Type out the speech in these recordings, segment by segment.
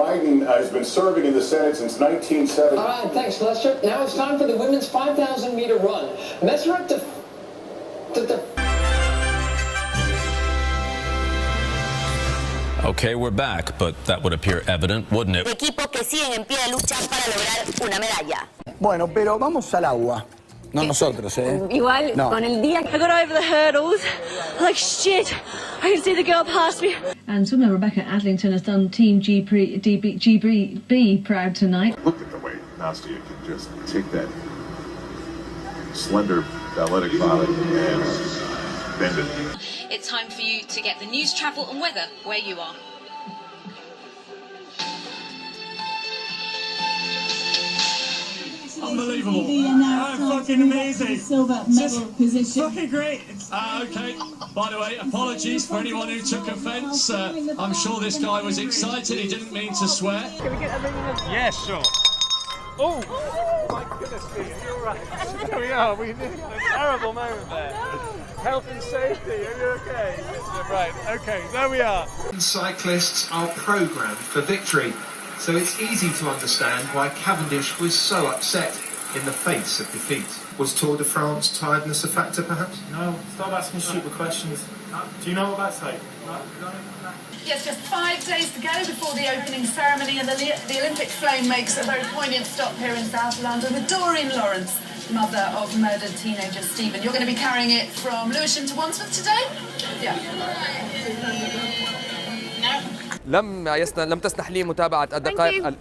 Biden has been serving in the Senate since 1970. All right, thanks, Lester. Now it's time for the women's 5,000-meter run. Measure up to Okay, we're back, but that would appear evident, wouldn't it? Equipos que siguen en pie de lucha para lograr una medalla. Bueno, pero vamos al agua. No nosotros, ¿eh? Igual, no. Con el día. I got over the hurdles. Like shit. I can see the girl past me. And swimmer Rebecca Adlington has done Team GB proud tonight. Look at the way Nastia can just take that slender, athletic body and bend it. It's time for you to get the news, travel and weather where you are. Unbelievable. Fucking amazing. Silver medal position. Fucking great. Okay. By the way, apologies for anyone who took offence. I'm sure this guy was excited. He didn't mean to swear. Can we get everything? Yeah, sure. Oh my goodness me. You're right. There we are. We had a terrible moment there. Health and safety. Are you okay? Right. Okay. There we are. Cyclists are programmed for victory. So it's easy to understand why Cavendish was so upset in the face of defeat. Was Tour de France tiredness a factor, perhaps? No, stop asking stupid questions. Do you know what that's like? Yes, just 5 days to go before the opening ceremony, and the Olympic flame makes a very poignant stop here in South London with Doreen Lawrence, mother of murdered teenager Stephen. You're going to be carrying it from Lewisham to Wandsworth today? Yeah. لم تسنح لي متابعة الدقائق لم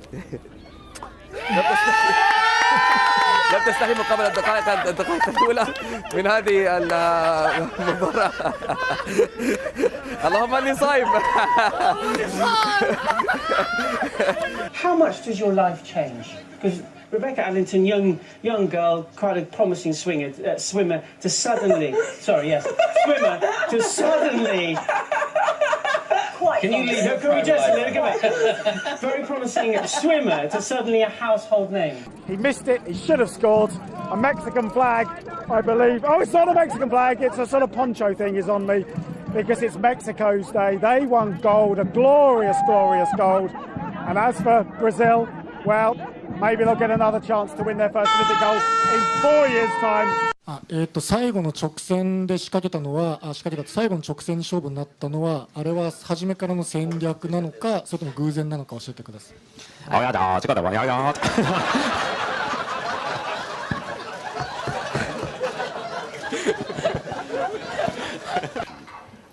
تسنح لي مقابلة الدقائق الأولى من هذه المباراة. اللهم إني صايم. How much does your life change? Because Rebecca Adlington, young girl, quite a promising swimmer, to suddenly, swimmer to suddenly. Can you leave? Can we just let it go back? Very promising swimmer to suddenly a household name. He missed it. He should have scored. A Mexican flag, I believe. Oh, it's not a Mexican flag. It's a sort of poncho thing is on me because it's Mexico's day. They won gold, a glorious, glorious gold. And as for Brazil, well, maybe they'll get another chance to win their first Olympic gold in 4 years' time. 最後の直線で仕掛けた最後の直線勝負になったのはあれは初めからの戦略なのかそれとも偶然なのか教えてください。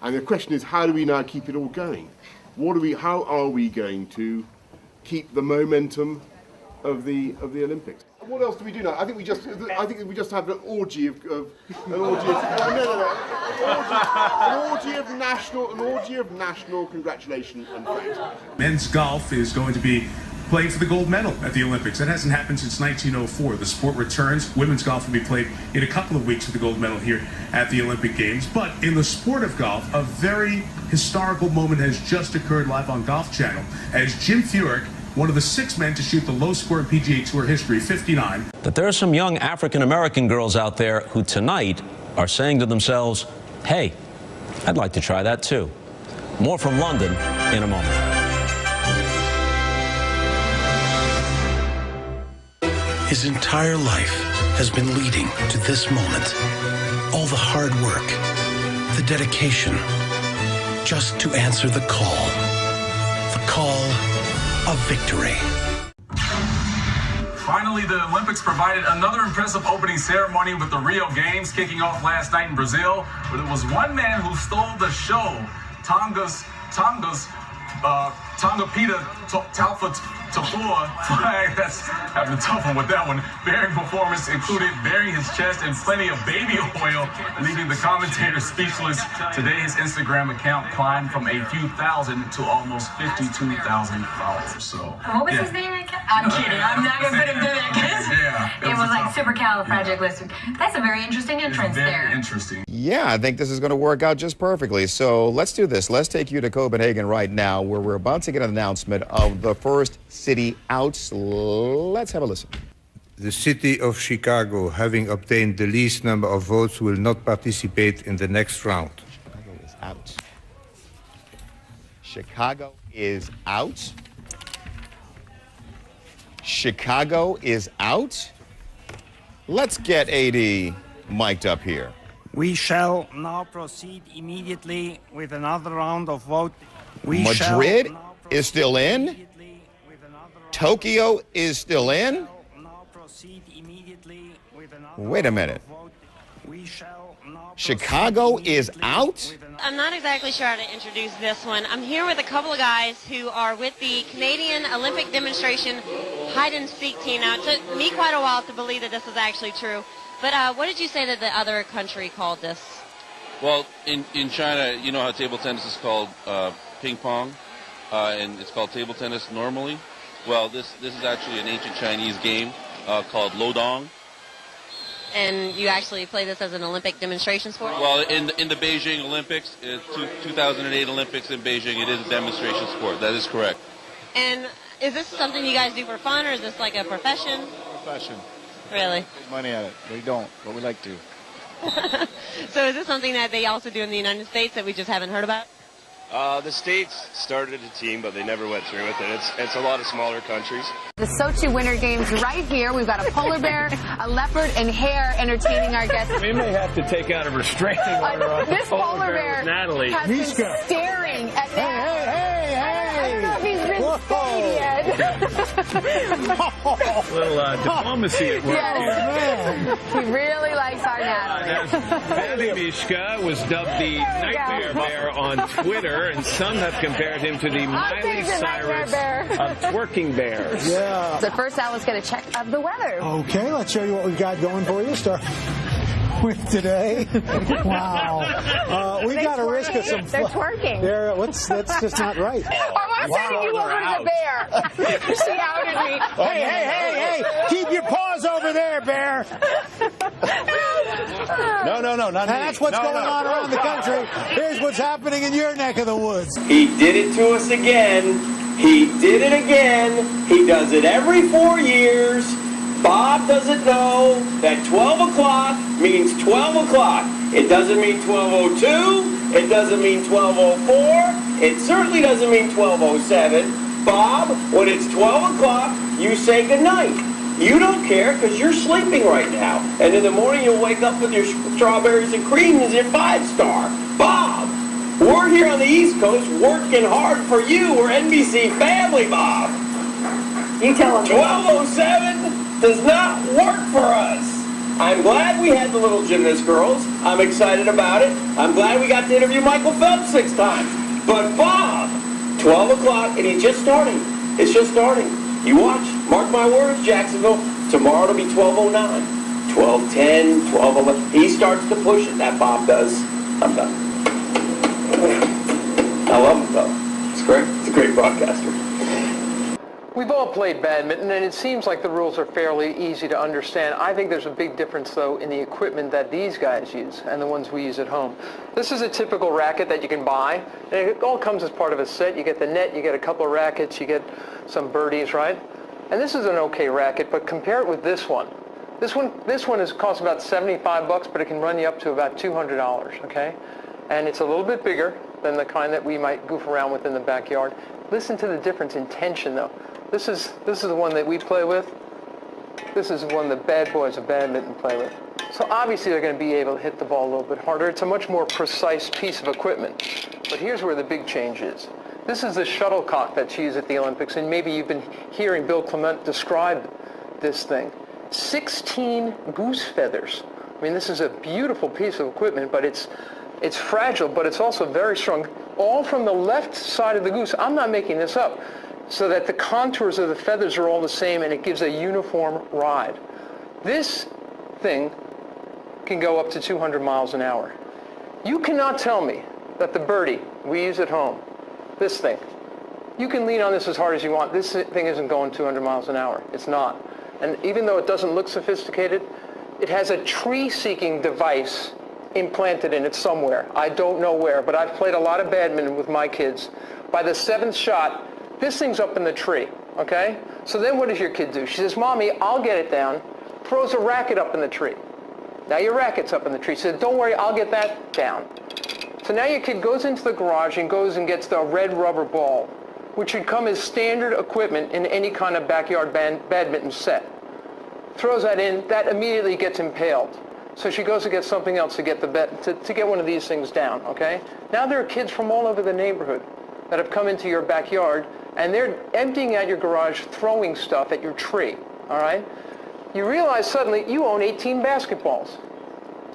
And the question is, how do we now keep it all going? How are we going to keep the momentum of the Olympics? What else do we do now? I think we just have an orgy of national congratulation and thanks. Men's golf is going to be playing for the gold medal at the Olympics. That hasn't happened since 1904. The sport returns. Women's golf will be played in a couple of weeks for the gold medal here at the Olympic Games. But in the sport of golf, a very historical moment has just occurred live on Golf Channel as Jim Furyk, one of the 6 men to shoot the lowest score in PGA Tour history, 59. That there are some young African-American girls out there who tonight are saying to themselves, hey, I'd like to try that too. More from London in a moment. His entire life has been leading to this moment. All the hard work, the dedication, just to answer the call. The call of victory. Finally, the Olympics provided another impressive opening ceremony with the Rio Games kicking off last night in Brazil, where there was one man who stole the show. Tonga's Tongapita Taufa Tafua flag. That's having a tough one with that one. Bearing performance included burying his chest in plenty of baby oil, leaving the commentator speechless. Today, his Instagram account climbed from a few thousand to almost 52,000 followers. So, what was his name again? I'm kidding. I'm not going to put him through that because it was like supercalifragilistic. That's a very interesting entrance there. Very interesting. Yeah, I think this is going to work out just perfectly. So let's do this. Let's take you to Copenhagen right now, where we're about to get an announcement of the first city outs. Let's have a listen. The city of Chicago, having obtained the least number of votes, will not participate in the next round. Chicago is out. Chicago is out. Chicago is out? Let's get AD mic'd up here. We shall now proceed immediately with another round of vote. Madrid is still in? Tokyo is still in? Wait a minute. Chicago is out? I'm not exactly sure how to introduce this one. I'm here with a couple of guys who are with the Canadian Olympic demonstration hide-and-seek team. Now, it took me quite a while to believe that this was actually true. But what did you say that the other country called this? Well, in China, you know how table tennis is called ping pong, and it's called table tennis normally. Well, this is actually an ancient Chinese game called lodong. And you actually play this as an Olympic demonstration sport? Well, in the Beijing Olympics, 2008 Olympics in Beijing, it is a demonstration sport. That is correct. And is this something you guys do for fun, or is this like a profession? Profession. Really? Make money at it. We don't, but we like to. So is this something that they also do in the United States that we just haven't heard about? The States started a team, but they never went through with it. It's a lot of smaller countries. The Sochi Winter Games right here. We've got a polar bear, a leopard, and hare entertaining our guests. We may have to take out a restraining order on this polar bear Natalie. has been staring at Natalie. I don't know if he's been spayed yet. A little diplomacy at work. Yes. He really likes our Natalie. Mishka was dubbed the Nightmare Bear on Twitter, and some have compared him to the Miley Cyrus of twerking bears. Yeah. So first out, let's get a check of the weather. Okay, let's show you what we've got going for you. Start with today. Wow. We got a risk of some They're twerking. That's just not right. I'm sending you over to the bear. She outed me. Hey, keep your paws over there, bear. No, not me. That's what's going on around the country. Here's what's happening in your neck of the woods. He did it to us again. He did it again. He does it every 4 years. Bob doesn't know that 12 o'clock means 12 o'clock. It doesn't mean 12:02. It doesn't mean 12:04. It certainly doesn't mean 12:07. Bob, when it's 12 o'clock, you say goodnight. You don't care because you're sleeping right now. And in the morning, you'll wake up with your strawberries and cream as your 5-star. Bob, we're here on the East Coast working hard for you. We're NBC family, Bob. You tell him. 12:07 does not work for us. I'm glad we had the little gymnast girls. I'm excited about it. I'm glad we got to interview Michael Phelps 6 times. But Bob, 12 o'clock, and he's just starting. It's just starting. You watch. Mark my words, Jacksonville. Tomorrow it'll be 12:09, 12:10, 12:11. He starts to push it. That Bob does. I'm done. I love him, though. It's great. It's a great broadcaster. We've all played badminton, and it seems like the rules are fairly easy to understand. I think there's a big difference, though, in the equipment that these guys use and the ones we use at home. This is a typical racket that you can buy, and it all comes as part of a set. You get the net, you get a couple of rackets, you get some birdies, right? And this is an okay racket, but compare it with this one. This one costs about $75, but it can run you up to about $200, okay? And it's a little bit bigger than the kind that we might goof around with in the backyard. Listen to the difference in tension, though. This is the one that we play with. This is one the bad boys of badminton play with. So obviously they're going to be able to hit the ball a little bit harder. It's a much more precise piece of equipment. But here's where the big change is. This is the shuttlecock that's used at the Olympics, and maybe you've been hearing Bill Clement describe this thing. 16 goose feathers. I mean, this is a beautiful piece of equipment, but it's fragile, but it's also very strong. All from the left side of the goose. I'm not making this up. So that the contours of the feathers are all the same, and it gives a uniform ride. This thing can go up to 200 miles an hour. You cannot tell me that the birdie we use at home, this thing, you can lean on this as hard as you want. This thing isn't going 200 miles an hour. It's not. And even though it doesn't look sophisticated, it has a tree-seeking device implanted in it somewhere. I don't know where, but I've played a lot of badminton with my kids. By the 7th shot, this thing's up in the tree, okay? So then what does your kid do? She says, Mommy, I'll get it down. Throws a racket up in the tree. Now your racket's up in the tree. She says, don't worry, I'll get that down. So now your kid goes into the garage and goes and gets the red rubber ball which should come as standard equipment in any kind of backyard badminton set. Throws that in, that immediately gets impaled. So she goes to get something else to get to get one of these things down, okay? Now there are kids from all over the neighborhood that have come into your backyard, and they're emptying out your garage, throwing stuff at your tree, all right? You realize suddenly you own 18 basketballs.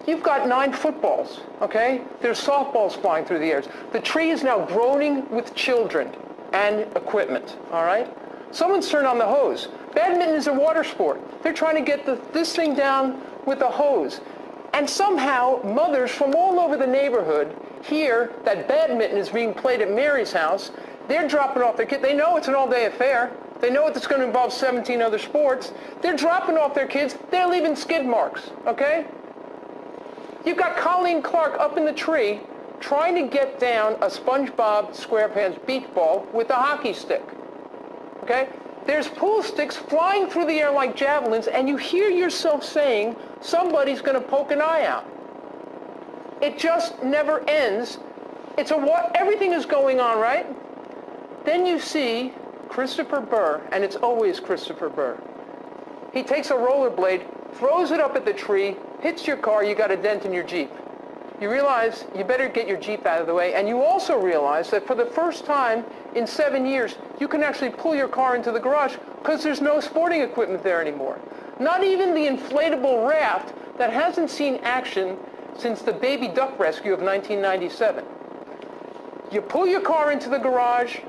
You've got 9 footballs, okay? There's softballs flying through the air. The tree is now groaning with children and equipment, all right? Someone's turned on the hose. Badminton is a water sport. They're trying to get this thing down with a hose. And somehow, mothers from all over the neighborhood hear that badminton is being played at Mary's house. They're dropping off their kids. They know it's an all-day affair. They know it's going to involve 17 other sports. They're dropping off their kids. They're leaving skid marks, okay? You've got Colleen Clark up in the tree trying to get down a SpongeBob SquarePants beach ball with a hockey stick, okay? There's pool sticks flying through the air like javelins, and you hear yourself saying, somebody's going to poke an eye out. It just never ends. Everything is going on, right? Then you see Christopher Burr, and it's always Christopher Burr. He takes a rollerblade, throws it up at the tree, hits your car, you got a dent in your Jeep. You realize you better get your Jeep out of the way, and you also realize that for the first time in 7 years, you can actually pull your car into the garage because there's no sporting equipment there anymore. Not even the inflatable raft that hasn't seen action since the baby duck rescue of 1997. You pull your car into the garage,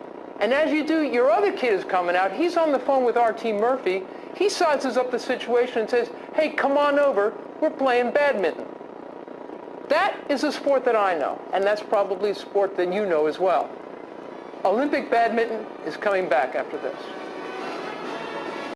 and as you do, your other kid is coming out. He's on the phone with R.T. Murphy. He sizes up the situation and says, hey, come on over, we're playing badminton. That is a sport that I know, and that's probably a sport that you know as well. Olympic badminton is coming back after this.